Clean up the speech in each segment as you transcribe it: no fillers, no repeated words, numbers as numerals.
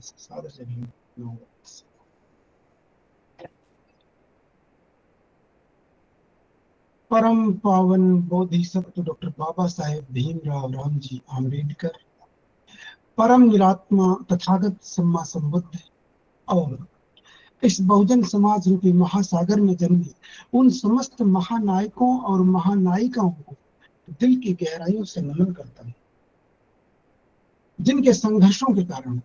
सादर जमीन। परम पावन बोधिसत्व डॉक्टर बाबा साहेब भीमराव रामजी आम्बेडकर, परम निरात्मा तथागत सम्मा संबुद्ध और इस बहुजन समाज रूपी महासागर में जन्मे उन समस्त महानायकों और महानायिकाओं को दिल की गहराइयों से नमन करता हूँ, जिनके संघर्षों के कारण,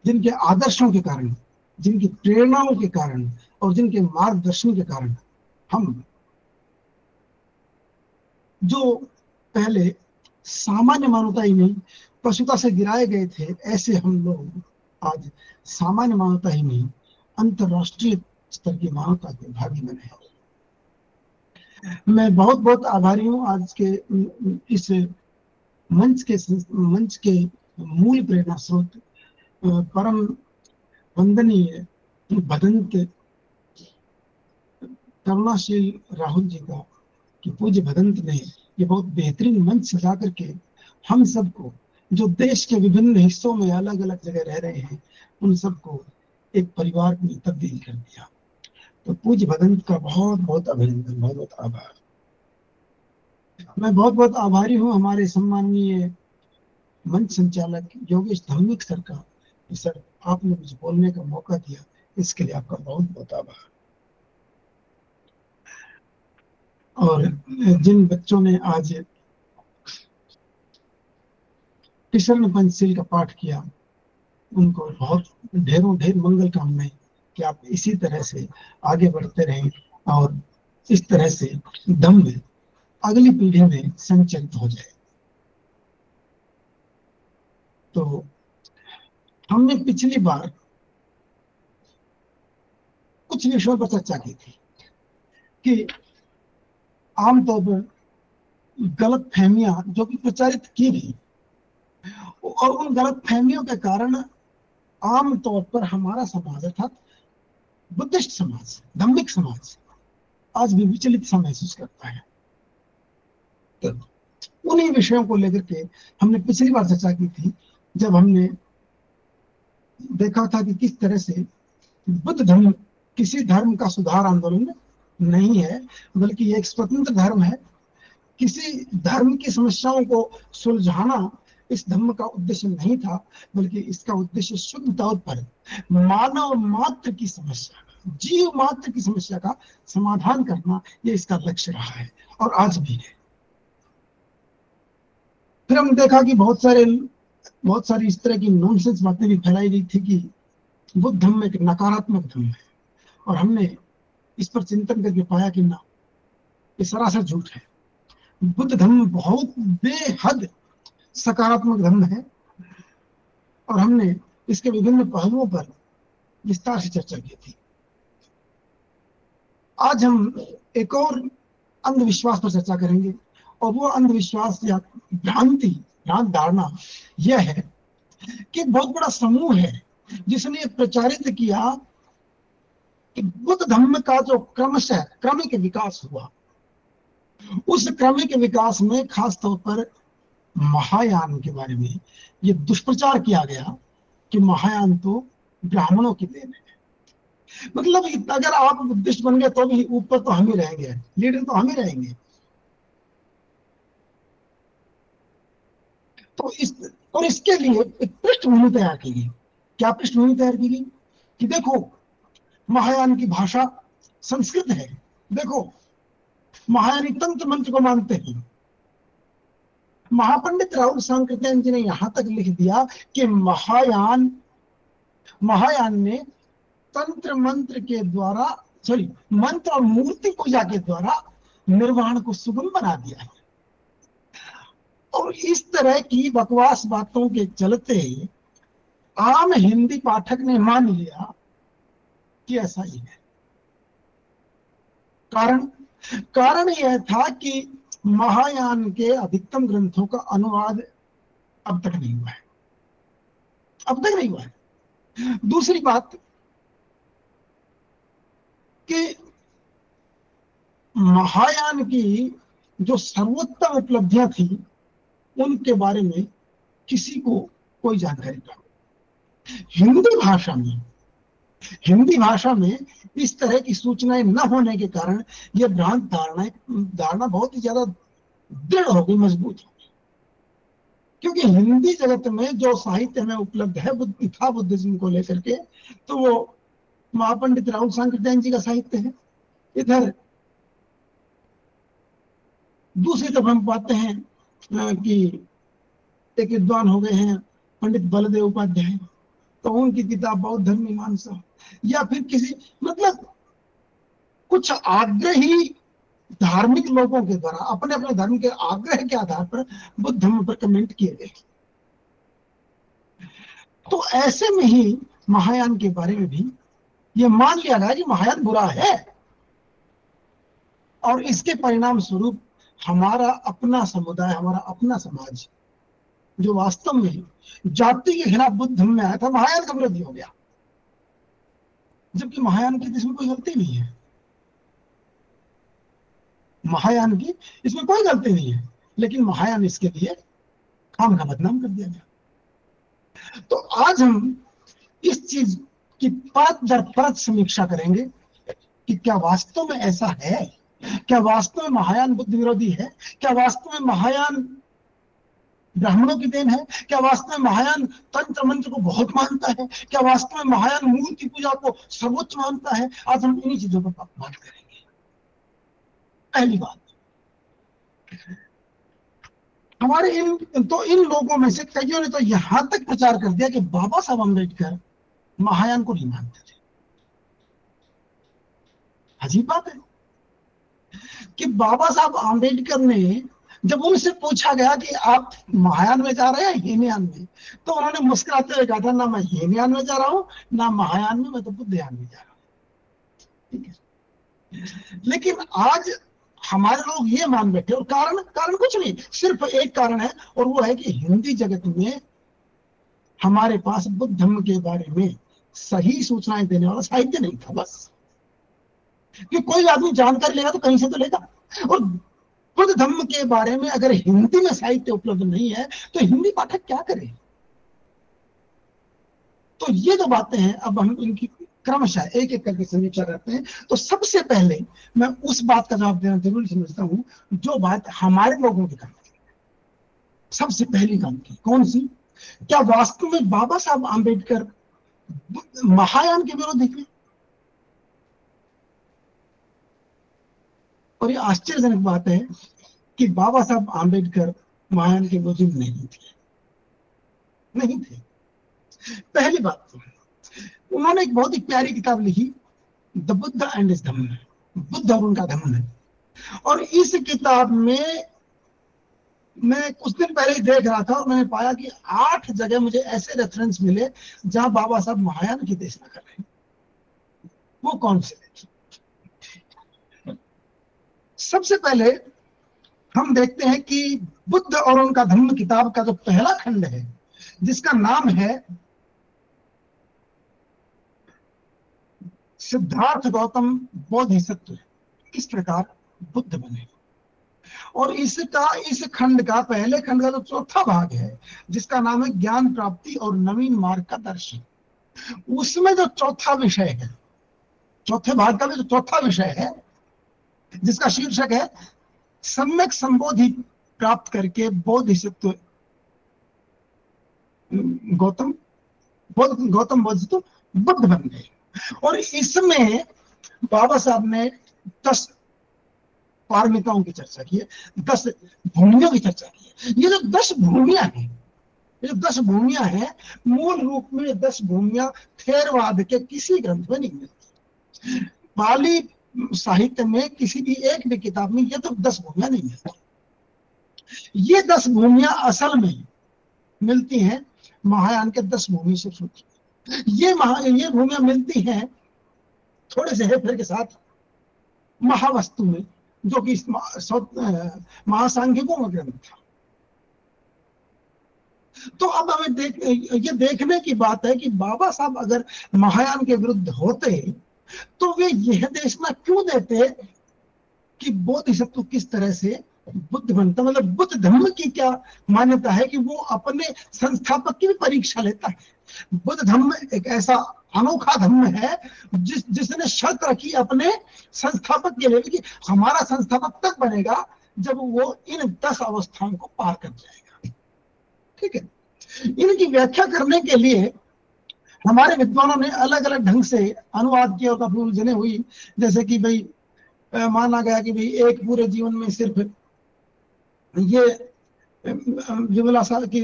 जिनके आदर्शों के कारण, जिनकी प्रेरणाओं के कारण और जिनके मार्गदर्शन के कारण हम जो पहले सामान्य मानवता ही नहीं पशुता से गिराए गए थे, ऐसे हम लोग आज सामान्य मानवता ही नहीं अंतरराष्ट्रीय स्तर की मानवता के भागी बने हैं। मैं बहुत बहुत आभारी हूँ आज के इस मंच के मूल प्रेरणा स्रोत परम वंदनीय भदंत करुणाशील राहुल जी का, कि पूज्य भदंत ने ये बहुत बेहतरीन मंच सजा करके हम सबको जो देश के विभिन्न हिस्सों में अलग अलग जगह रह रहे हैं उन सबको एक परिवार में तब्दील कर दिया। तो पूज्य भदंत का बहुत बहुत अभिनंदन, बहुत बहुत आभार। मैं बहुत बहुत आभारी हूँ हमारे सम्माननीय मंच संचालक योगेश धार्मिक सर का, कि सर आपने मुझे बोलने का मौका दिया, इसके लिए आपका बहुत बहुत आभार। और जिन बच्चों ने आज किशोर पंचशील का पाठ किया उनको बहुत ढेरों ढेर मंगल कामनाएं कि आप इसी तरह से आगे बढ़ते रहें और इस तरह से दम में अगली पीढ़ी में संचरित हो जाए। तो हमने पिछली बार कुछ विषयों पर चर्चा की थी कि आमतौर पर गलत फहमियां जो कि प्रचारित की गई और उन गलत फहमियों के कारण आमतौर पर हमारा समाज अर्थात बुद्धिस्ट समाज, धार्मिक समाज आज भी विचलित सा महसूस करता है। तो उन्हीं विषयों को लेकर के हमने पिछली बार चर्चा की थी, जब हमने देखा था कि किस तरह से बुद्ध धर्म किसी धर्म का सुधार आंदोलन नहीं है, बल्कि ये एक स्वतंत्र धर्म है। किसी धर्म की समस्याओं को सुलझाना इस धर्म का उद्देश्य नहीं था, बल्कि इसका उद्देश्य शुद्ध तौर पर मानव मात्र की समस्या, जीव मात्र की समस्या का समाधान करना, ये इसका लक्ष्य रहा है और आज भी है। फिर हमने देखा कि बहुत सारी इस तरह की नॉनसेंस बातें भी फैलाई गई थी कि बुद्ध धर्म एक नकारात्मक धर्म है, और हमने इस पर चिंतन करके पाया कि ना, ये सरासर झूठ है। बुद्ध धर्म बहुत बेहद सकारात्मक धर्म है और हमने इसके विभिन्न पहलुओं पर विस्तार से चर्चा की थी। आज हम एक और अंधविश्वास पर चर्चा करेंगे, और वो अंधविश्वास या भ्रांत धारणा यह है कि बहुत बड़ा समूह है जिसने प्रचारित किया कि बुद्ध धर्म का जो क्रमशः क्रमिक विकास हुआ, उस क्रमिक विकास में खास तौर पर महायान के बारे में ये दुष्प्रचार किया गया कि महायान तो ब्राह्मणों की देन है। मतलब अगर आप बुद्धिस्ट बन गए तो भी ऊपर तो हम ही रहेंगे, लीडर तो हम ही रहेंगे। तो इसके लिए एक पृष्ठभूमि तैयार की गई। क्या पृष्ठभूमि तैयार की गई? कि देखो, महायान की भाषा संस्कृत है, देखो महायानी तंत्र मंत्र को मानते हैं। महापंडित राहुल सांकृत्यायन जी ने यहां तक लिख दिया कि महायान ने तंत्र मंत्र के द्वारा, मंत्र और मूर्ति पूजा के द्वारा निर्वाण को सुगम बना दिया है। और इस तरह की बकवास बातों के चलते आम हिंदी पाठक ने मान लिया कि ऐसा ही है। कारण यह था कि महायान के अधिकतम ग्रंथों का अनुवाद अब तक नहीं हुआ है। दूसरी बात कि महायान की जो सर्वोत्तम उपलब्धियां थी उनके बारे में किसी को कोई जानकारी नहीं। हिंदी भाषा में हिंदी भाषा में इस तरह की सूचनाएं न होने के कारण यह भ्रांत धारणा बहुत ही ज्यादा दृढ़ हो गई, मजबूत हो गई। क्योंकि हिंदी जगत में जो साहित्य में उपलब्ध है था बुद्धिज्म को लेकर के, तो वो महापंडित राहुल सांकृत्यायन जी का साहित्य है। इधर दूसरी तरफ हम पाते हैं कि एक विद्वान हो गए हैं पंडित बलदेव उपाध्याय, तो उनकी किताब बौद्ध धर्म मीमांसा, या फिर किसी मतलब कुछ आग्रही धार्मिक लोगों के द्वारा अपने अपने धर्म के आग्रह के आधार पर बुद्ध धर्म पर कमेंट किए गए। तो ऐसे में ही महायान के बारे में भी यह मान लिया गया कि महायान बुरा है, और इसके परिणाम स्वरूप हमारा अपना समुदाय, हमारा अपना समाज, जो वास्तव में जाति के खिलाफ बुद्ध धर्म में आया था, महायान का विरोधी हो गया। जबकि महायान की इसमें कोई गलती नहीं है, महायान की इसमें कोई गलती नहीं है, लेकिन महायान इसके लिए काम का बदनाम कर दिया गया। तो आज हम इस चीज की परत दर परत समीक्षा करेंगे कि क्या वास्तव में ऐसा है, क्या वास्तव में महायान बुद्ध विरोधी है, क्या वास्तव में महायान ब्राह्मणों की देन है, क्या वास्तव में महायान तंत्र मंत्र को बहुत मानता है, क्या वास्तव में महायान मूर्ति पूजा को सर्वोच्च मानता है। आज हम इन्हीं चीजों पर बात करेंगे। पहली बात, हमारे इन लोगों में से कईयों ने तो यहां तक प्रचार कर दिया कि बाबा साहब अम्बेडकर महायान को नहीं मानते थे। अजीब बात है कि बाबा साहब आम्बेडकर ने, जब उनसे पूछा गया कि आप महायान में जा रहे हैं हीनयान में, तो उन्होंने मुस्कुराते हुए कहा था, ना मैं हीनयान में जा रहा हूं, ना महायान में, मैं तो बुद्धयान में जा रहा हूं। ठीक है, लेकिन आज हमारे लोग ये मान बैठे, और कारण कुछ नहीं, सिर्फ एक कारण है, और वो है कि हिंदी जगत में हमारे पास बुद्ध धर्म के बारे में सही सूचनाएं देने वाला साहित्य नहीं था। बस कि कोई आदमी जानकारी लेगा तो कहीं से तो लेगा, और बुद्ध धर्म के बारे में अगर हिंदी में साहित्य उपलब्ध नहीं है तो हिंदी पाठक क्या करे। तो ये जो बातें हैं, अब हम इनकी क्रमशः एक एक करके समीक्षा करते हैं। तो सबसे पहले मैं उस बात का जवाब देना जरूरी समझता हूं जो बात हमारे लोगों की करनी थी। सबसे पहली काम की कौन सी, क्या वास्तव में बाबा साहब आम्बेडकर महायान के विरोधी थे? और ये आश्चर्यजनक बात है कि बाबा साहब आम्बेडकर महायान के विरोधी नहीं थे। पहली बात, उन्होंने एक बहुत ही प्यारी किताब लिखी, द बुद्ध एंड हिज धम्म, बुद्ध और उनका धम्म है। और इस किताब में मैं कुछ दिन पहले ही देख रहा था और मैंने पाया कि 8 जगह मुझे ऐसे रेफरेंस मिले जहां बाबा साहब महायान की देशना कर रहे हैं। वो कौन से? सबसे पहले हम देखते हैं कि बुद्ध और उनका धम्म किताब का जो पहला खंड है, जिसका नाम है सिद्धार्थ गौतम बोधिसत्व, किस प्रकार बुद्ध बने, और इस खंड का, पहले खंड का जो चौथा भाग है, जिसका नाम है ज्ञान प्राप्ति और नवीन मार्ग का दर्शन, उसमें जो चौथा विषय है, चौथे भाग का भी जो चौथा विषय है, जिसका शीर्षक है सम्यक संबोधि प्राप्त करके बोधिसत्व गौतम बोधिसत्व बुद्ध बन गए। और इसमें बाबा साहब ने 10 पारमिताओं की चर्चा की है, 10 भूमियों की चर्चा की है। ये जो 10 भूमियां हैं, ये जो 10 भूमियां हैं, मूल रूप में 10 भूमियां थेरवाद के किसी ग्रंथ में नहीं मिलती। पाली साहित्य में किसी भी एक भी किताब में ये तो 10 भूमियां नहीं मिलती। ये 10 भूमियां असल में मिलती हैं महायान के 10 भूमि से सूत्र। ये भूमियां मिलती हैं थोड़े से हेरफेर के साथ महावस्तु में, जो कि महासांख्यिकों का ग्रंथ था। तो अब हमें ये देखने की बात है कि बाबा साहब अगर महायान के विरुद्ध होते तो वे यह देशना क्यों देते कि बोधिसत्व किस तरह से बुद्ध बनता, मतलब बुद्ध धर्म की क्या मान्यता है कि वो अपने संस्थापक की भी परीक्षा लेता है। बुद्ध धम्म एक ऐसा अनोखा धम्म है जिसने शर्त रखी अपने संस्थापक के लिए कि हमारा संस्थापक तक बनेगा जब वो इन 10 अवस्थाओं को पार कर जाएगा। ठीक है, इनकी व्याख्या करने के लिए हमारे विद्वानों ने अलग अलग ढंग से अनुवाद किए और काफी उलझने हुई। जैसे कि भाई माना गया कि भाई एक पूरे जीवन में सिर्फ ये विमलासा की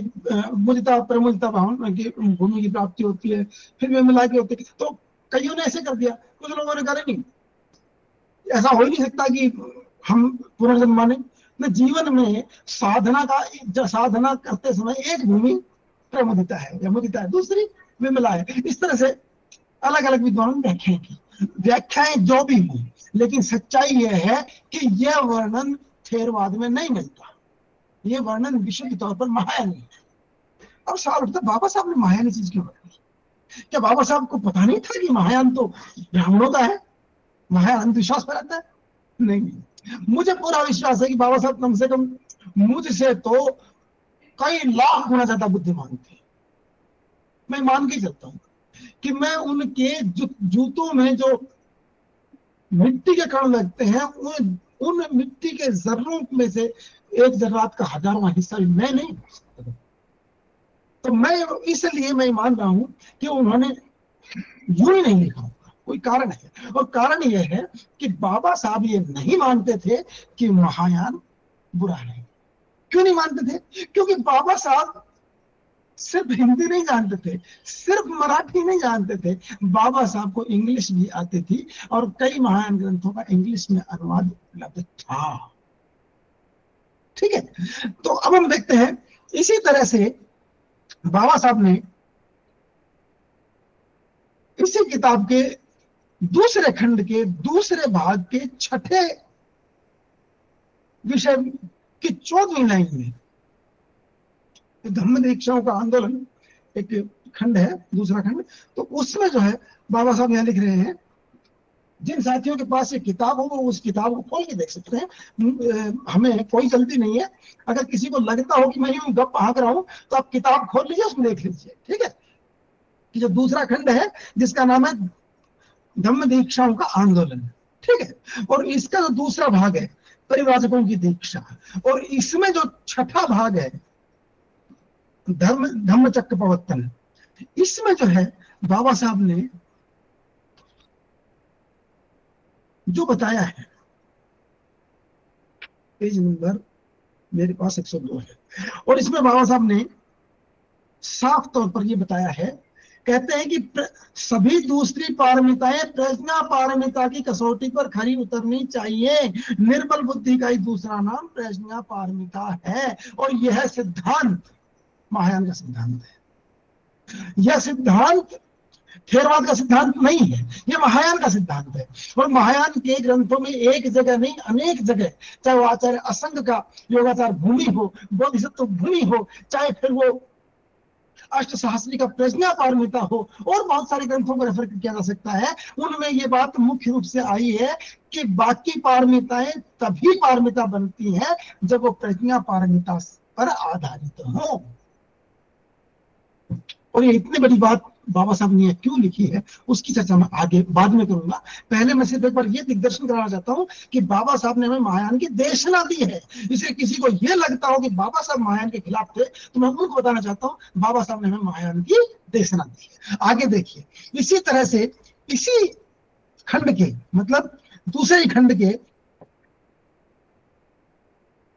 मुदिता प्रमुदिता भावना की भूमि की प्राप्ति होती है, फिर विमला की होती है। तो कईयों ने ऐसे कर दिया, कुछ लोगों ने कहा नहीं, ऐसा हो ही नहीं सकता कि हम पुनर्जन्म माने। जीवन में साधना करते समय एक भूमि प्रमुदिता है या मुदिता है, दूसरी विमला है। इस तरह से अलग अलग विद्वानों ने व्याख्याएं की। व्याख्याएं जो भी हुई, लेकिन सच्चाई यह है कि यह वर्णन थेरवाद में नहीं मिलता। ये वर्णन विशुद्ध तौर पर महायानी है। अब सवाल उठता, बाबा साहब ने महायानी चीज क्यों बताई? क्या बाबा साहब को पता नहीं था कि महायान तो ब्राह्मणों का है, महायान अंधविश्वास पर रहता है? नहीं, मुझे पूरा विश्वास है कि बाबा साहब कम से कम मुझसे तो कई लाख गुना ज्यादा बुद्धिमान थे। मैं मान के चलता हूं कि मैं उनके जूतों में जो मिट्टी के कण लगते हैं उन मिट्टी के जर्रों में से एक जर्रात का 1000वां हिस्सा भी मैं नहीं हो सकता। तो मैं इसलिए मैं मान रहा हूं कि उन्होंने यूं ही नहीं लिखा, कोई कारण है। और कारण यह है कि बाबा साहब ये नहीं मानते थे कि महायान बुरा है। क्यों नहीं मानते थे? क्योंकि बाबा साहब सिर्फ हिंदी नहीं जानते थे, सिर्फ मराठी नहीं जानते थे, बाबा साहब को इंग्लिश भी आती थी और कई महायान ग्रंथों का इंग्लिश में अनुवाद उपलब्ध था। ठीक है, तो अब हम देखते हैं इसी तरह से बाबा साहब ने इसी किताब के दूसरे खंड के दूसरे भाग के 6ठे विषय की 14वीं लाइन में, धम्म दीक्षाओं का आंदोलन एक खंड है, दूसरा खंड, तो उसमें जो है बाबा साहब यहां लिख रहे हैं, जिन साथियों के पास ये किताब हो वो उस किताब को खोल के देख सकते हैं। हमें कोई जल्दी नहीं है। अगर किसी को लगता हो कि मैं यूं गप हाँक रहा हूं तो आप किताब खोल लीजिए, उसमें देख लीजिए। ठीक है, कि जो दूसरा खंड है जिसका नाम है धम्म दीक्षाओं का आंदोलन। ठीक है, और इसका जो दूसरा भाग है परिव्राजकों की दीक्षा, और इसमें जो 6ठा भाग है धम्म चक्र प्रवर्तन, इसमें जो है बाबा साहब ने जो बताया है, पेज नंबर मेरे पास 102 है, और इसमें बाबा साहब ने साफ तौर पर यह बताया है, कहते हैं कि सभी दूसरी पारमिताएं प्रज्ञा पारमिता की कसौटी पर खरी उतरनी चाहिए। निर्बल बुद्धि का ही दूसरा नाम प्रज्ञा पारमिता है, और यह सिद्धांत महायान का सिद्धांत है। यह सिद्धांत थेरवाद का सिद्धांत नहीं है, यह महायान का सिद्धांत है। और महायान के ग्रंथों में एक जगह नहीं अनेक जगह, चाहे वो आचार्य असंग का योगाचार भूमि हो, बोधिसत्व भूमि हो, चाहे फिर वो अष्ट सहस्री का प्रज्ञा पारमिता हो, और बहुत सारे ग्रंथों को रेफर किया जा सकता है। उनमें ये बात मुख्य रूप से आई है कि बाकी पारमिताएं तभी पारमिता बनती हैं जब वो प्रज्ञा पारमिता पर आधारित हो। और ये इतनी बड़ी बात बाबा साहब ने क्यों लिखी है उसकी चर्चा मैं आगे बाद में करूंगा। पहले मैं सिर्फ एक बार ये दिग्दर्शन कराना चाहता हूं कि बाबा साहब ने हमें महायान की देशना दी है। इसलिए किसी को ये लगता हो कि बाबा साहब महायान के खिलाफ थे तो मैं उनको बताना चाहता हूं बाबा साहब ने हमें महायान की देशना दी है। आगे देखिए, इसी तरह से इसी खंड के मतलब दूसरे खंड के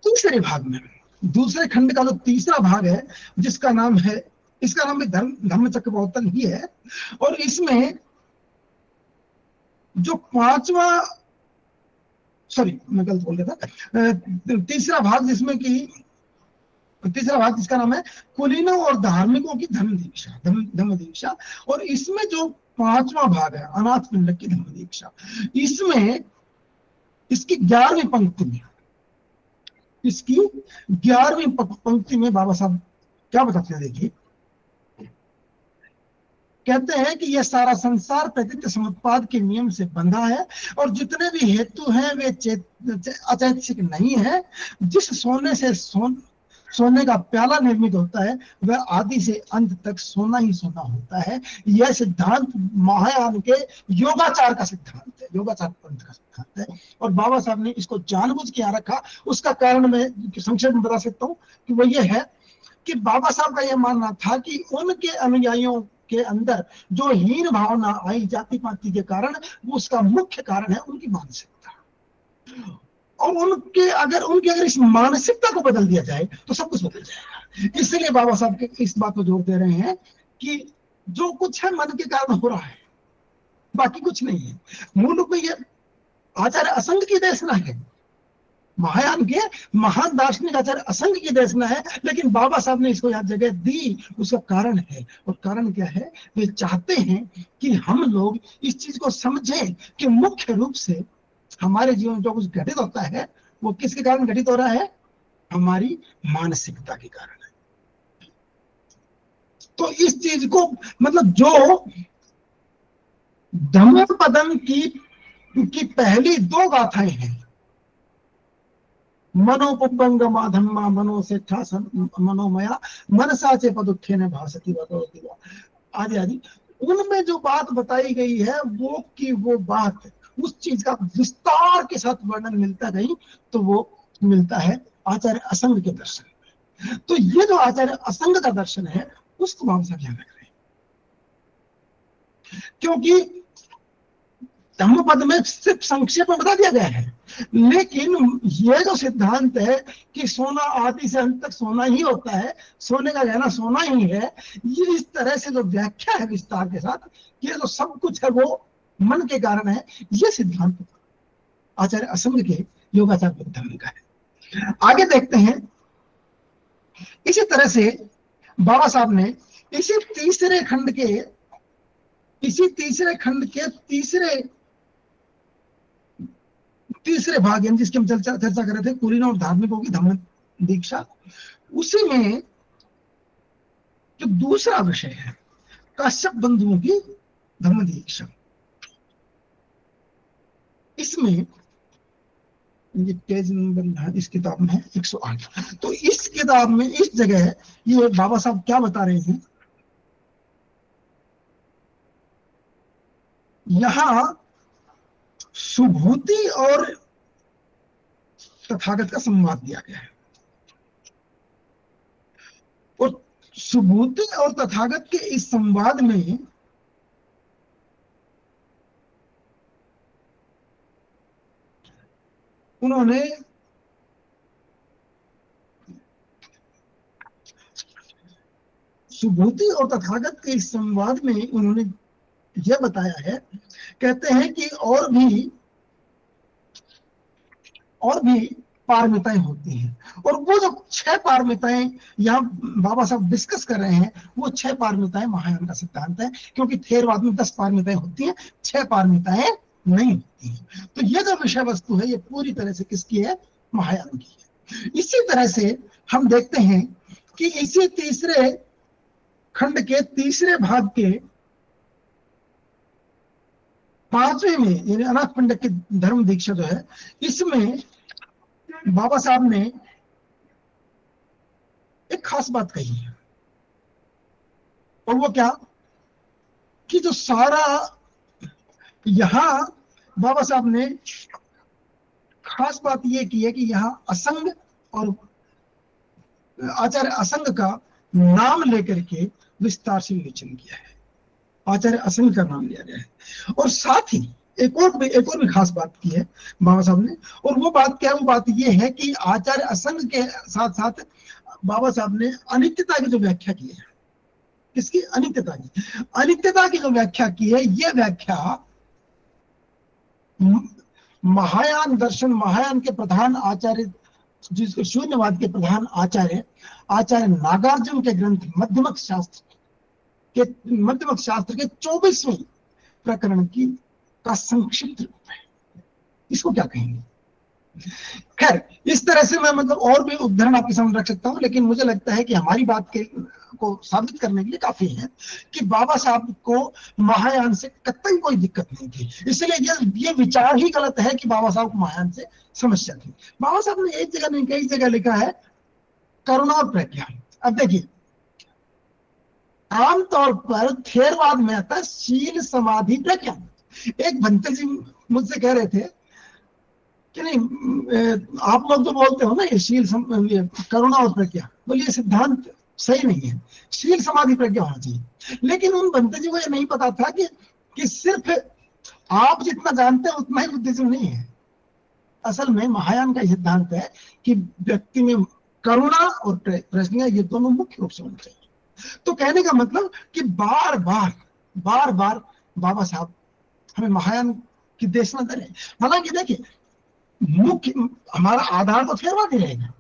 तीसरे भाग में, दूसरे खंड का जो तीसरा भाग है जिसका नाम है, इसका नाम भी धम्म चक्र प्रवर्तन ही है, और इसमें जो पांचवा, सॉरी मैं गलत बोल रहा था, तीसरा भाग जिसमें कि तीसरा भाग जिसका नाम है कुलीनों और धार्मिकों की धम्म दीक्षा, और इसमें जो पांचवा भाग है अनाथ पिंडक की धम्म दीक्षा, इसमें इसकी 11वीं पंक्ति में, इसकी 11वीं पंक्ति में बाबा साहब क्या बताते हैं, देखिए कहते हैं कि यह सारा संसार प्रकृति समुत्पाद के नियम से बंधा है और जितने भी हेतु हैं वे अचैतसिक नहीं है। जिस सोने से सोने का प्याला निर्मित होता है वह आदि से अंत तक सोना ही सोना होता है। यह सिद्धांत महायान के योगाचार का सिद्धांत है, योगाचार पंथ का सिद्धांत है। और बाबा साहब ने इसको जानबूझ के यहाँ रखा। उसका कारण मैं संक्षेप में बता सकता हूँ कि वो ये है कि बाबा साहब का यह मानना था कि उनके अनुयायियों के अंदर जो हीन भावना आई जाति पाति के कारण, वो उसका मुख्य कारण है उनकी मानसिकता। और उनके अगर इस मानसिकता को बदल दिया जाए तो सब कुछ बदल जाएगा। इसलिए बाबा साहब के इस बात पर जोर दे रहे हैं कि जो कुछ है मन के कारण हो रहा है, बाकी कुछ नहीं है। मूल रूप में ये आचार्य असंग की देशना है, महायान के महान दार्शनिक आचार्य असंग की देशना है, लेकिन बाबा साहब ने इसको यहाँ जगह दी। उसका कारण है, और कारण क्या है? वे चाहते हैं कि हम लोग इस चीज को समझें कि मुख्य रूप से हमारे जीवन में जो कुछ घटित होता है वो किसके कारण घटित हो रहा है? हमारी मानसिकता के कारण है। तो इस चीज को मतलब जो धम्मपदम की पहली दो गाथाएं हैं, मनोपुब्बंगमा धम्मा मनो से मनोमया मनसा से पदुत्थे ने भासती आदि आदि, उनमें जो बात बताई गई है वो की वो बात, उस चीज का विस्तार के साथ वर्णन मिलता नहीं तो वो मिलता है आचार्य असंग के दर्शन में। तो ये जो आचार्य असंग का दर्शन है उसको हम सब ध्यान रख रहे हैं, क्योंकि धम्मपद में सिर्फ संक्षेप में बता दिया गया है, लेकिन ये जो सिद्धांत है कि सोना आदि से अंत तक सोना ही होता है, सोने का गहना सोना ही है, ये इस तरह से जो व्याख्या है विस्तार के साथ, ये जो सब कुछ है वो मन के कारण है, ये सिद्धांत आचार्य असंग के योगाचार धर्म का है। आगे देखते हैं। इसी तरह से बाबा साहब ने इसी तीसरे खंड के तीसरे भाग यानी जिसकी हम चर्चा कर रहे थे, कुलीन और धार्मिकों की धम्म दीक्षा, उसी में जो दूसरा विषय है काश्यप बंधुओं की धम्म दीक्षा, इसमें ये पेज नंबर इस किताब में है 108। तो इस किताब में इस जगह ये बाबा साहब क्या बता रहे हैं, यहां सुभूति और तथागत का संवाद दिया गया है, और सुभूति और तथागत के इस संवाद में उन्होंने सुभूति और तथागत के इस संवाद में उन्होंने यह बताया है, कहते हैं कि और भी पारमिताएं होती हैं, और वो जो 6 पारमिताएं यहाँ बाबा साहब डिस्कस कर रहे हैं, वो 6 पारमिताएं महायान का सिद्धांत है, क्योंकि थेरवाद में 10 पारमिताएं होती हैं, 6 पारमिताएं नहीं होती हैं। तो ये जो विषय वस्तु है ये पूरी तरह से किसकी है? महायान की है। इसी तरह से हम देखते हैं कि इसी तीसरे खंड के तीसरे भाग के 5वें में, यानी अनाथ पंडित की धर्म दीक्षा जो है, इसमें बाबा साहब ने एक खास बात कही है, और वो क्या कि जो सारा यहां बाबा साहब ने खास बात ये की है कि यहां असंग और आचार्य असंग का नाम लेकर के विस्तार से विवेचन किया है, आचार्य असंग का नाम लिया गया है। और साथ ही एक और भी खास बात की है बाबा साहब ने, और वो बात क्या है? वो बात ये है कि आचार्य असंग के साथ साथ बाबा साहब ने अनित्यता की जो व्याख्या की है, किसकी? अनित्यता की जो व्याख्या की है, ये व्याख्या महायान दर्शन, महायान के प्रधान आचार्य, जिसको शून्यवाद के प्रधान आचार्य नागार्जुन के ग्रंथ मध्यमक शास्त्र के 24वें प्रकरण का संक्षिप्त रूप है। इसको क्या कहेंगे? खैर, इस तरह से मैं मतलब और भी उदाहरण आपके सामने रख सकता हूं, लेकिन मुझे लगता है कि हमारी बात को साबित करने के लिए काफी है कि बाबा साहब को महायान से कतई कोई दिक्कत नहीं थी। इसलिए ये विचार ही गलत है कि बाबा साहब को महायान से समस्या थी। बाबा साहब ने एक जगह नहीं, कई जगह लिखा है करुणा और प्रज्ञा। अब देखिए, आमतौर पर थेरवाद में आता है शील समाधि प्रज्ञा। एक भंते जी मुझसे कह रहे थे कि नहीं, आप लोग जो बोलते हो ना ये ये करुणा और प्रज्ञा, बोलिए सिद्धांत सही नहीं है, शील समाधि प्रज्ञा होना चाहिए। लेकिन उन भंते जी को ये नहीं पता था कि सिर्फ आप जितना जानते हैं उतना ही बुद्धिज्म नहीं है। असल में महायान का सिद्धांत है कि व्यक्ति में करुणा और प्रज्ञा ये दोनों मुख्य रूप से होने चाहिए। तो कहने का मतलब कि बार बार बाबा साहब हमें महायान की देशना दे रहे हैं। हालांकि देखिए, मुख्य हमारा आधार तो थेरवाद ही रहेगा।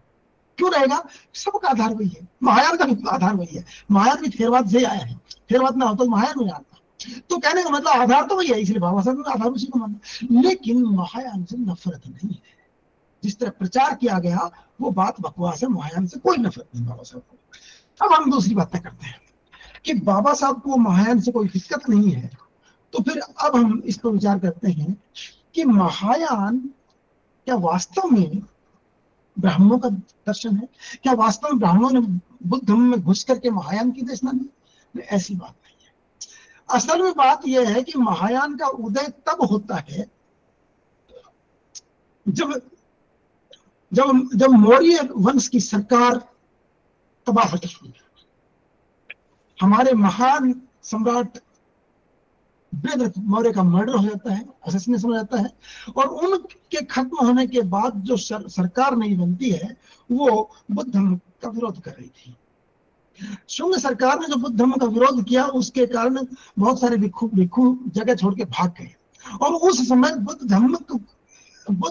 क्यों रहेगा? सबका आधार वही है, महायान का भी आधार वही है। महायान भी थेरवाद से आया है, थेरवाद ना हो तो महायान में आता। तो कहने का मतलब आधार तो वही है, इसलिए बाबा साहब ने आधार उसी को माना। लेकिन महायान से नफरत नहीं है, जिस तरह प्रचार किया गया वो बात बकवास है। महायान से कोई नफरत नहीं बाबा साहब को। अब हम दूसरी बातें करते हैं कि बाबा साहब को महायान से कोई दिक्कत नहीं है, तो फिर अब हम इस पर विचार करते हैं कि महायान क्या वास्तव में ब्राह्मणों का दर्शन है? क्या वास्तव में ब्राह्मणों ने बुद्ध धर्म में घुस करके महायान की देशना दी? ऐसी बात नहीं है। असल में बात यह है कि महायान का उदय तब होता है जब जब जब मौर्य वंश की सरकार तबाह हो जाती है। हमारे महान सम्राट बृहद्रथ मौर्य का मर्डर हो जाता है, असैसिनेशन हो जाता है, और उनके खत्म होने के बाद जो सरकार नहीं बनती है वो बुद्ध धर्म का विरोध कर रही थी। शुंग सरकार ने जो बुद्ध धर्म का विरोध किया उसके कारण बहुत सारे भिक्षु जगह छोड़ के भाग गए, और उस समय बुद्ध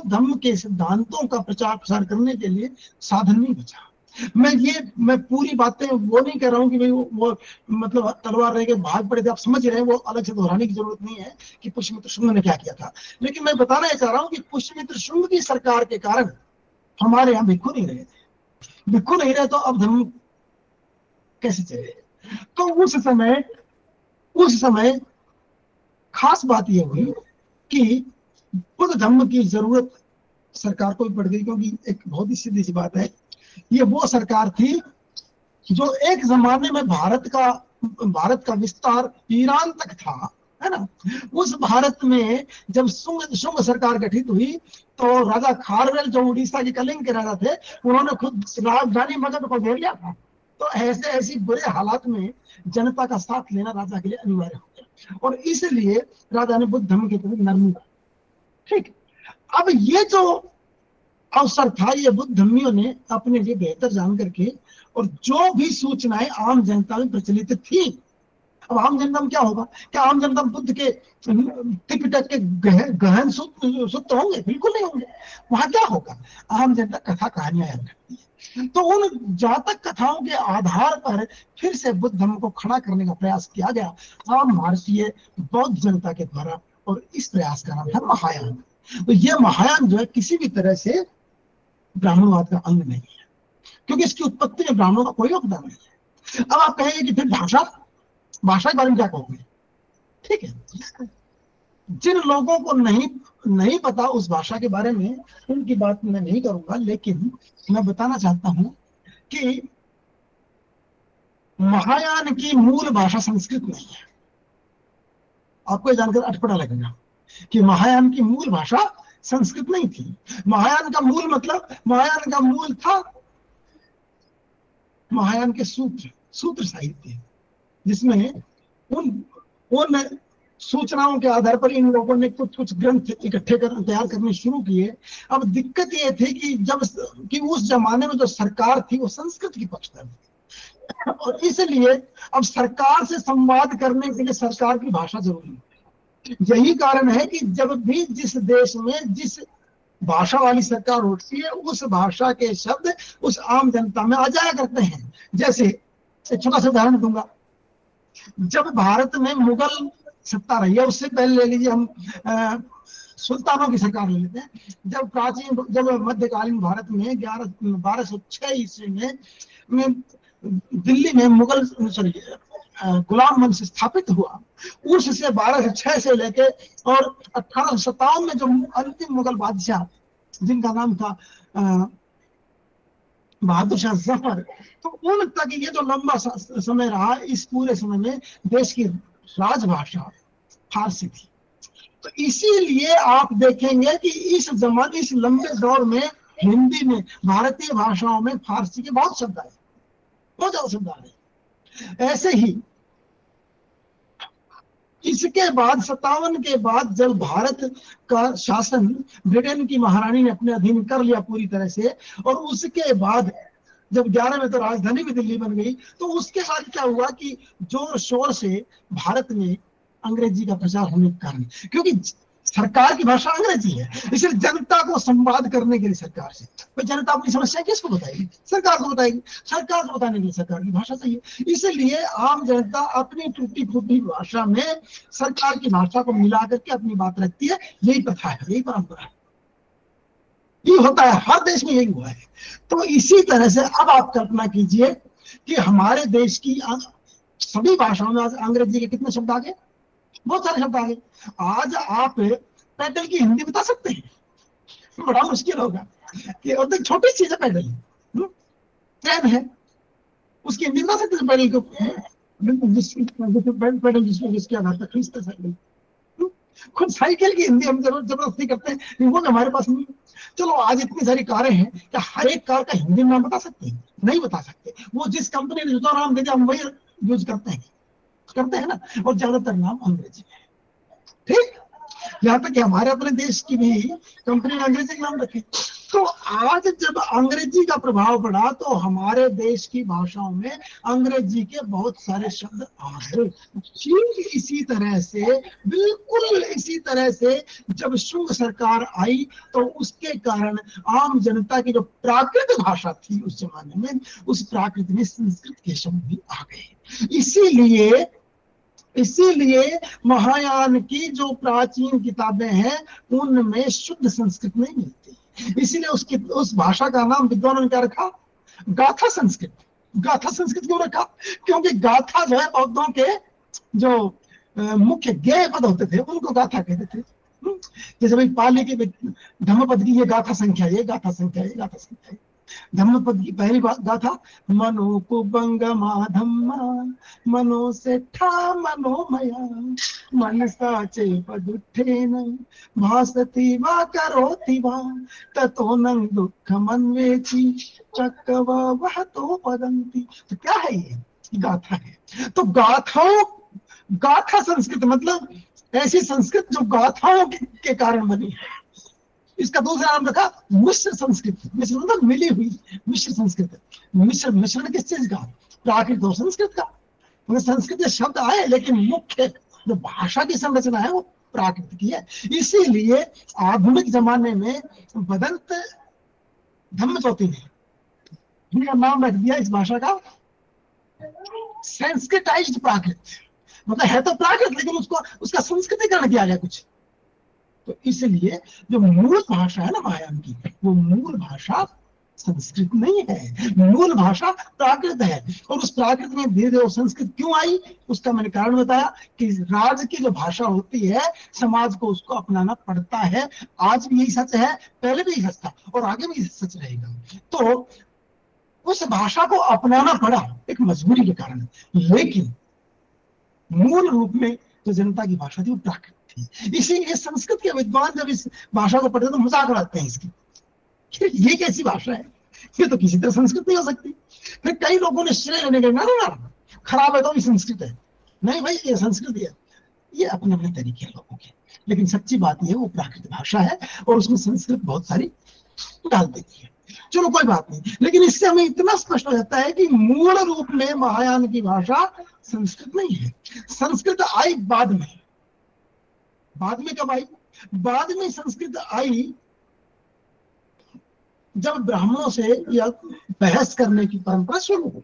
धर्म के सिद्धांतों का प्रचार प्रसार करने के लिए साधन नहीं बचा। मैं पूरी बातें वो नहीं कह रहा हूं कि भाई वो मतलब तलवार रह के भाग पड़े थे, आप समझ रहे हैं, वो अलग से दोहराने की जरूरत नहीं है कि पुष्यमित्र शुंग ने क्या किया था। लेकिन मैं बताना चाह रहा हूं कि पुष्यमित्र शुंग की सरकार के कारण हमारे यहाँ भिक्षु नहीं रहे थे। भिक्षु नहीं रहे तो अब धर्म कैसे चले? तो उस समय खास बात यह हुई कि बुद्ध धर्म की जरूरत सरकार को भी पड़ गई, क्योंकि एक बहुत ही सीधी सी बात है, ये वो सरकार थी जो एक जमाने में भारत का विस्तार ईरान तक था, है ना। उस भारत में जब शुंग सरकार गठित हुई तो राजा खारवेल जो उड़ीसा के कलिंग के राजा थे, उन्होंने खुद राजधानी मगध को घेर लिया था। तो ऐसी बुरे हालात में जनता का साथ लेना राजा के लिए अनिवार्य हो गया, और इसलिए राजा ने बुद्ध धर्म के प्रति नरमी। ठीक, अब ये जो अवसर था, ये बुद्ध धर्मियों ने अपने लिए बेहतर जान करके, और जो भी सूचनाएं आम जनता में प्रचलित थी, अब आम जनता में क्या होगा? क्या आम जनता बुद्ध के त्रिपिटक के गहन सूत्र होंगे? बिल्कुल नहीं होंगे। वहां क्या होगा? आम जनता कथा कहानियां याद रखती है। तो उन जातक कथाओं के आधार पर फिर से बुद्ध धर्म को खड़ा करने का प्रयास किया गया आम भारतीय बौद्ध जनता के द्वारा, और इस प्रयास का नाम है महायान। तो यह महायान जो है किसी भी तरह से ब्राह्मणवाद का अंग नहीं है, क्योंकि इसकी उत्पत्ति में ब्राह्मणों का कोई योगदान नहीं है। अब आप कहेंगे कि फिर भाषा के बारे में क्या कहोगे? ठीक है, जिन लोगों को नहीं पता उस भाषा के बारे में, उनकी बात मैं नहीं करूंगा, लेकिन मैं बताना चाहता हूं कि महायान की मूल भाषा संस्कृत नहीं है। आपको ये जानकर अटपटा लगेगा कि महायान की मूल भाषा संस्कृत नहीं थी। महायान का मूल था महायान के सूत्र साहित्य, जिसमें उन सूचनाओं के आधार पर इन लोगों ने कुछ ग्रंथ इकट्ठे तैयार करने शुरू किए। अब दिक्कत ये थी कि उस जमाने में जो सरकार थी वो संस्कृत की पक्षधर थी, और इसलिए अब सरकार से संवाद करने के लिए सरकार की भाषा जरूरी है। यही कारण है कि जब भी जिस देश में जिस भाषा वाली सरकार उठती है, उस भाषा के शब्द उस आम जनता में आ जाया करते हैं। जैसे एक छोटा सा उदाहरण दूंगा, जब भारत में मुगल सत्ता रही है, उससे पहले ले लीजिए हम सुल्तानों की सरकार ले लेते हैं। जब मध्यकालीन भारत में 1206 ईस्वी में दिल्ली में गुलाम वंश स्थापित हुआ, उससे 1206 से लेके और 1857 में जो अंतिम मुगल बादशाह जिनका नाम था बहादुर शाह जफर, तो उन तक ये जो लंबा समय रहा, इस पूरे समय में देश की राजभाषा फारसी थी। तो इसीलिए आप देखेंगे कि इस लंबे दौर में हिंदी में, भारतीय भाषाओं में फारसी के बहुत शब्द आए, बहुत ज्यादा शब्द आए। ऐसे ही इसके बाद 57 के बाद जब भारत का शासन ब्रिटेन की महारानी ने अपने अधीन कर लिया पूरी तरह से, और उसके बाद जब 11 में तो राजधानी भी दिल्ली बन गई, तो उसके बाद क्या हुआ कि जोर शोर से भारत में अंग्रेजी का प्रचार होने के कारण, क्योंकि सरकार की भाषा अंग्रेजी है, इसलिए जनता को संवाद करने के लिए सरकार से, भाई जनता अपनी समस्या किसको बताएगी? सरकार को बताएगी। सरकार को बताने के लिए सरकार की भाषा चाहिए, इसलिए आम जनता अपनी टूटी फूटी भाषा में सरकार की भाषा को मिला करके अपनी बात रखती है। यही प्रथा है, यही परंपरा है, ये होता है, हर देश में यही हुआ है। तो इसी तरह से अब आप कल्पना कीजिए कि हमारे देश की सभी भाषाओं में अंग्रेजी के कितने शब्द आ गए, बहुत सारे शब्द आ गए। आज आप पैदल की हिंदी बता सकते हैं? बड़ा मुश्किल होगा कि, और छोटी चीज है पैदल, ट्रेन है, उसकी हिंदी बता सकते हैं? पैदल को पैदल जिसके आधार पर खींचते साइकिल, खुद साइकिल की हिंदी हम जबरदस्ती करते हैं, वो हमारे पास नहीं। चलो आज इतनी सारी कारें हैं, क्या हर एक कार का हिंदी नाम बता सकते हैं? नहीं बता सकते। वो जिस कंपनी ने जो नाम दे दिया हम वही यूज करते हैं ना, और ज्यादातर नाम अंग्रेजी में। ठीक, यहाँ तक कि हमारे अपने देश की भी कंपनी ने अंग्रेजी के नाम रखे। तो आज जब अंग्रेजी का प्रभाव पड़ा तो हमारे देश की भाषाओं में अंग्रेजी के बहुत सारे शब्द आ गए। ठीक इसी तरह से, बिल्कुल इसी तरह से जब शुंग सरकार आई तो उसके कारण आम जनता की जो प्राकृत भाषा थी उस जमाने में, उस प्राकृत में संस्कृत के शब्द भी आ गए। इसीलिए महायान की जो प्राचीन किताबें हैं उनमें शुद्ध संस्कृत नहीं मिलती, इसीलिए उस भाषा का नाम विद्वानों ने क्या रखा? गाथा संस्कृत। गाथा संस्कृत क्यों रखा? क्योंकि गाथा जो है बौद्धों के जो मुख्य ज्ञेय पद होते थे उनको गाथा कहते थे। जैसे भाई पाली के धम्मपद की ये गाथा संख्या, ये गाथा संख्या, ये गाथा संख्या। धम्मपद की पहली गाथा, मनो कुबंगमा धम्मा मनो से ठा मनोमया मन साचे पदुठेन भासति वा करोति वा ततो नं दुःखमन्वेति चक्कवा वह तो पदंती। तो क्या है ये? गाथा है। तो गाथा संस्कृत मतलब ऐसी संस्कृत जो गाथाओं के कारण बनी है। इसका दूसरा नाम रखा मिश्र संस्कृत। मिश्र मतलब मिली हुई, मिश्र संस्कृत। मिश्रण किस चीज का? प्राकृत और संस्कृत का। संस्कृत शब्द आए लेकिन मुख्य जो भाषा की संरचना है वो प्राकृत की है। इसीलिए आधुनिक जमाने में बदंत धम्मज्योति ने नाम रख दिया इस भाषा का संस्कृताइज्ड प्राकृत। मतलब है तो प्राकृत लेकिन उसका संस्कृतिकरण किया गया कुछ। तो इसलिए जो मूल भाषा है ना महायान की, वो मूल भाषा संस्कृत नहीं है, मूल भाषा प्राकृत है। और उस प्राकृत में धीरे धीरे संस्कृत क्यों आई, उसका मैंने कारण बताया कि राज की जो भाषा होती है समाज को उसको अपनाना पड़ता है। आज भी यही सच है, पहले भी यही सच था और आगे भी सच रहेगा। तो उस भाषा को अपनाना पड़ा एक मजबूरी के कारण, लेकिन मूल रूप में जो जनता की भाषा थी वो प्राकृत थी। इसीलिए संस्कृत के विद्वान जब इस भाषा को पढ़ते तो मजाक उड़ाते हैं इसकी, ये कैसी भाषा है, ये तो किसी तरह संस्कृत नहीं हो सकती। फिर कई लोगों ने श्रेय लेने के ना खराब है तो भी संस्कृत है, नहीं भाई ये संस्कृत है। ये अपने अपने तरीके हैं लोगों के, लेकिन सच्ची बात यह है वो प्राकृत भाषा है और उसमें संस्कृत बहुत सारी डाल देती है। चलो कोई बात नहीं, लेकिन इससे हमें इतना स्पष्ट हो जाता है कि मूल रूप में महायान की भाषा संस्कृत नहीं है। संस्कृत आई बाद में। बाद में कब आई? बाद में संस्कृत आई जब ब्राह्मणों से या बहस करने की परंपरा शुरू हुई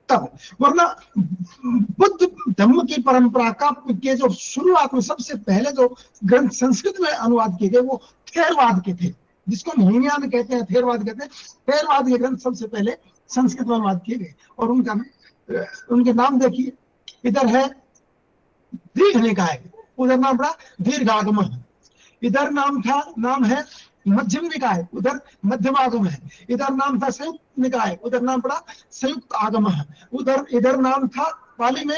तब, वरना बुद्ध धर्म की परंपरा का के जो शुरुआत में सबसे पहले जो ग्रंथ संस्कृत में अनुवाद किए गए वो थेरवाद के थे, जिसको हम हीनयान कहते हैं, थेरवाद कहते हैं। थेरवाद के ग्रंथ सबसे पहले संस्कृत में अनुवाद किए गए और उनके नाम देखिए, इधर है दीर्घ निकाय, उधर नाम पड़ा दीर्घागम, इधर नाम है मध्यम निकाय, उधर मध्यम आगम है। इधर नाम था संयुक्त निकाय, उधर नाम पड़ा संयुक्त आगम है। उधर इधर नाम था पाली में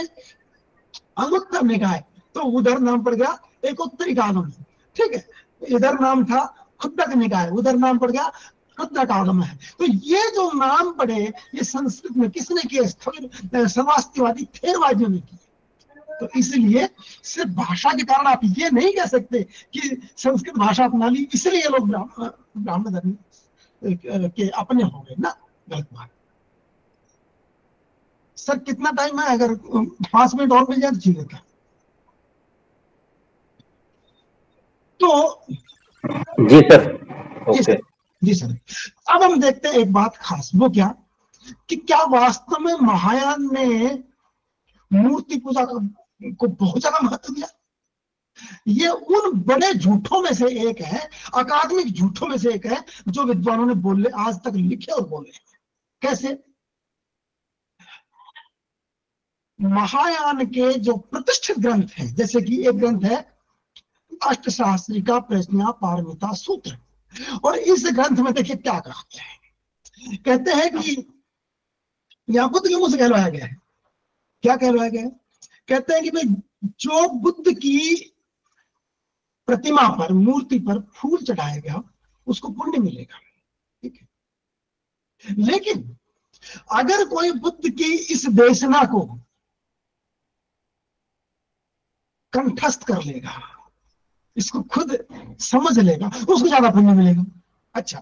अनुत्तर निकाय, तो उधर नाम पड़ गया एकोत्तरिक आगम। ठीक है, इधर नाम था खुद्दक निकाय, उधर नाम पड़ गया खुद्दक आगम है। तो ये जो नाम पड़े, ये संस्कृत में किसने किए? समाजवादी थेरवादियों ने किए। तो इसलिए सिर्फ भाषा के कारण आप ये नहीं कह सकते कि संस्कृत भाषा अपना ली इसलिए लोग ब्राह्मण धर्म के अपने हो गए ना, गलत बात। सर कितना टाइम है? अगर 5 मिनट और मिल जाए तो ठीक है। तो जी सर, ओके जी सर। अब हम देखते हैं एक बात खास, वो क्या कि क्या वास्तव में महायान ने मूर्ति पूजा को बहुत ज्यादा महत्व दिया? ये उन बड़े झूठों में से एक है, अकादमिक झूठों में से एक है, जो विद्वानों ने बोले आज तक लिखे और बोले। कैसे? महायान के जो प्रतिष्ठित ग्रंथ हैं, जैसे कि एक ग्रंथ है अष्टशास्त्री का प्रश्न पारमिता सूत्र, और इस ग्रंथ में देखिए क्या कहते हैं। कहते हैं कि यहाँ बुद्ध के मुंह से कहलवाया गया है। क्या कहलवाया गया है? कहते हैं कि भाई जो बुद्ध की प्रतिमा पर, मूर्ति पर फूल चढ़ाएगा उसको पुण्य मिलेगा। ठीक है, लेकिन अगर कोई बुद्ध की इस देशना को कंठस्थ कर लेगा, इसको खुद समझ लेगा, उसको ज्यादा पुण्य मिलेगा। अच्छा,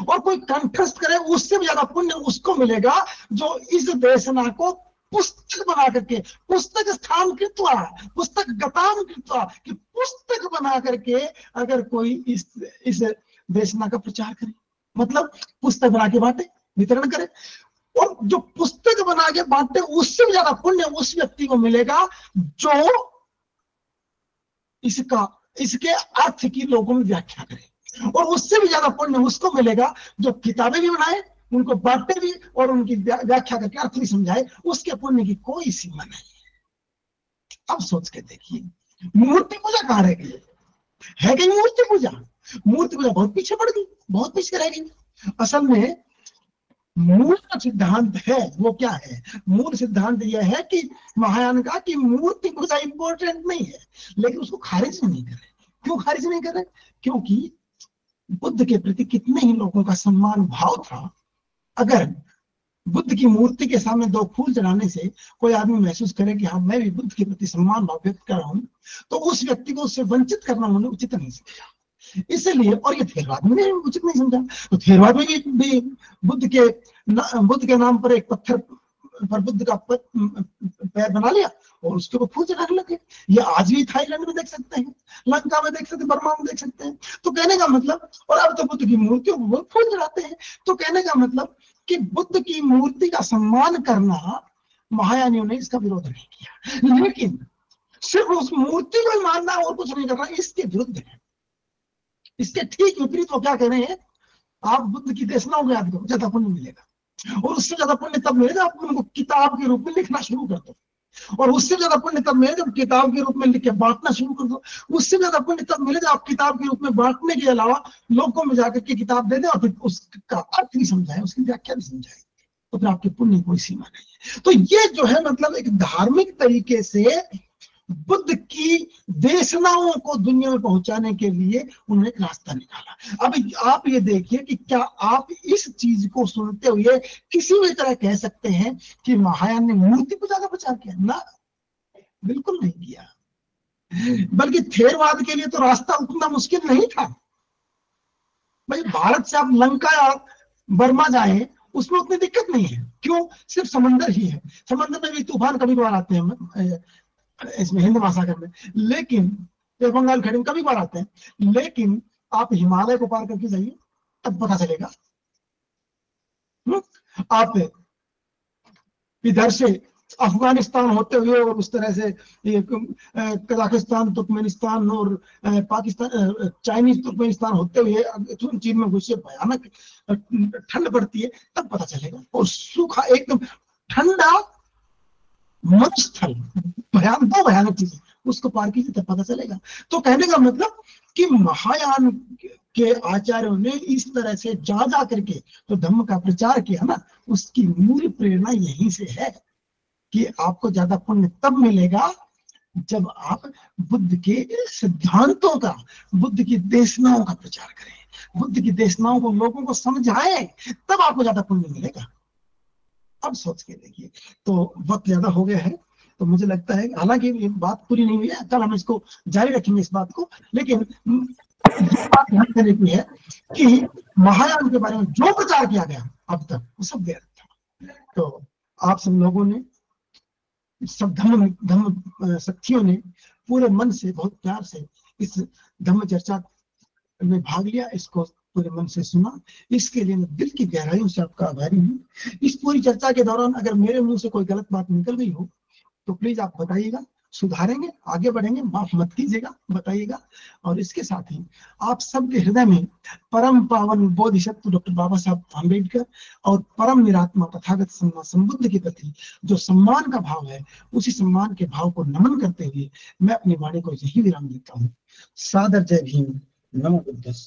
और कोई कंठस्थ करे उससे भी ज्यादा पुण्य उसको मिलेगा जो इस देशना को पुस्तक बना करके, पुस्तक स्थान कृत्वा पुस्तक गताम कृत्वा, कि पुस्तक बना करके अगर कोई इस देशना का प्रचार करे, मतलब पुस्तक बना के बांटे, वितरण करे, और जो पुस्तक बना के बांटे उससे भी ज्यादा पुण्य उस व्यक्ति को मिलेगा जो इसके अर्थ की लोगों में व्याख्या करे, और उससे भी ज्यादा पुण्य उसको मिलेगा जो किताबें भी बनाए, उनको बांटे भी, और उनकी व्याख्या करके अर्थ भी समझाए। उसके पुण्य की कोई सीमा नहीं। अब सोच के देखिए, मूर्ति पूजा कहां रह गई? है कहीं मूर्ति पूजा? मूर्ति पूजा बहुत पीछे पड़ गई, बहुत पीछे रह गई। असल में मूल सिद्धांत है वो क्या है? मूल सिद्धांत यह है कि महायान का कि मूर्ति पूजा इंपॉर्टेंट नहीं है, लेकिन उसको खारिज नहीं कर रहे। क्यों खारिज नहीं कर रहे? क्योंकि बुद्ध के प्रति कितने ही लोगों का सम्मान भाव था। अगर बुद्ध की मूर्ति के सामने 2 फूल चढ़ाने से कोई आदमी महसूस करे कि हाँ मैं भी बुद्ध के प्रति सम्मान भाव व्यक्त कर रहा हूं, तो उस व्यक्ति को उससे वंचित करना उन्होंने उचित नहीं समझा। इसलिए, और ये थेरवाद में नहीं उचित नहीं समझा, तो थेरवाद में भी बुद्ध के नाम पर एक पत्थर पर बुद्ध का पैर बना लिया और उसके ऊपर फूल चढ़ाने लगे। ये आज भी थाईलैंड में देख सकते हैं, लंका में देख सकते हैं, बर्मा में देख सकते हैं। तो कहने का मतलब, और अब तो बुद्ध की मूर्तियों को फूल चढ़ाते हैं। तो कहने का मतलब कि बुद्ध की मूर्ति का सम्मान करना, महायानियों ने इसका विरोध नहीं किया, लेकिन सिर्फ उस मूर्ति को मानना और कुछ नहीं करना इसके विरुद्ध है। इसके ठीक विपरीत वो क्या कह रहे हैं? आप बुद्ध की देशनाओं को याद करो, ज्यादा पुण्य मिलेगा, और उससे ज्यादा पुण्य तब मिलेगा आप उनको किताब के रूप में लिखना शुरू कर दो, और उससे ज्यादा पुण्य तब मिलेगा जब किताब के रूप में लिख के बांटना शुरू कर दो, उससे ज्यादा पुण्य तब मिलेगा आप किताब के रूप में बांटने के अलावा लोगों में जाकर के किताब दे दें और फिर उसका अर्थ भी समझाएं, उसकी व्याख्या भी समझाएं, तो फिर आपके पुण्य कोई सीमा नहीं है। तो ये जो है मतलब एक धार्मिक तरीके से बुद्ध की देशनाओं को दुनिया में पहुंचाने के लिए उन्होंने एक रास्ता निकाला। अब आप ये देखिए कि क्या आप इस चीज को सुनते हुए किसी भी तरह कह सकते हैं कि महायान ने मूर्ति पूजा का प्रचार किया? ना, बिल्कुल नहीं किया। बल्कि थेरवाद के लिए तो रास्ता उतना मुश्किल नहीं था। भाई भारत से आप लंका या बर्मा जाए उसमें उतनी दिक्कत नहीं है। क्यों? सिर्फ समंदर ही है। समंदर में भी तूफान कभी कभार आते हैं इसमें हिंद महासागर में, लेकिन बंगाल खाड़ी में कभी बार आते हैं, लेकिन आप हिमालय को पार करके जाइए तब पता चलेगा। आप इधर से अफगानिस्तान होते हुए और उस तरह से कजाकिस्तान, तुर्कमेनिस्तान और पाकिस्तान, चाइनीज तुर्कमेनिस्तान होते हुए चीन में घुसे, भयानक ठंड पड़ती है, तब पता चलेगा। और सूखा एकदम ठंडा मरुस्थल, दो भयानक चीजें, उसको पार कीजिए तब पता चलेगा। तो कहने का मतलब कि महायान के आचार्यों ने इस तरह से जा करके तो धम्म का प्रचार किया ना, उसकी मूल प्रेरणा यहीं से है कि आपको ज्यादा पुण्य तब मिलेगा जब आप बुद्ध के सिद्धांतों का, बुद्ध की देशनाओं का प्रचार करें, बुद्ध की देशनाओं को लोगों को समझाएं, तब आपको ज्यादा पुण्य मिलेगा। अब सोच के देखिए। तो वक्त ज्यादा हो गया है, तो मुझे लगता है, हालांकि ये बात पूरी नहीं हुई है, कल हम इसको जारी रखेंगे इस बात को, लेकिन ये बात ध्यान देने की है कि महायान के बारे में जो प्रचार किया गया अब तक वो सब गलत था। तो आप सब लोगों ने, सब धम्म शक्तियों ने पूरे मन से, बहुत प्यार से इस धम्म चर्चा में भाग लिया, इसको पूरे मन से सुना, इसके लिए मैं दिल की गहराइयों से आपका आभारी हूँ। इस पूरी चर्चा के दौरान अगर मेरे मुंह से कोई गलत बात निकल गई हो तो प्लीज आप बताइएगा, सुधारेंगे, आगे बढ़ेंगे, माफ मत कीजिएगा, बताइएगा। और इसके साथ ही आप सबके हृदय में परम पावन बोधिसत्व डॉक्टर बाबा साहब आम्बेडकर और परम निरात्मा तथागत संबुद्ध के प्रति जो सम्मान का भाव है, उसी सम्मान के भाव को नमन करते हुए मैं अपनी वाणी को यही विराम देता हूँ। सादर जय भीम, नमो बुद्धस्स।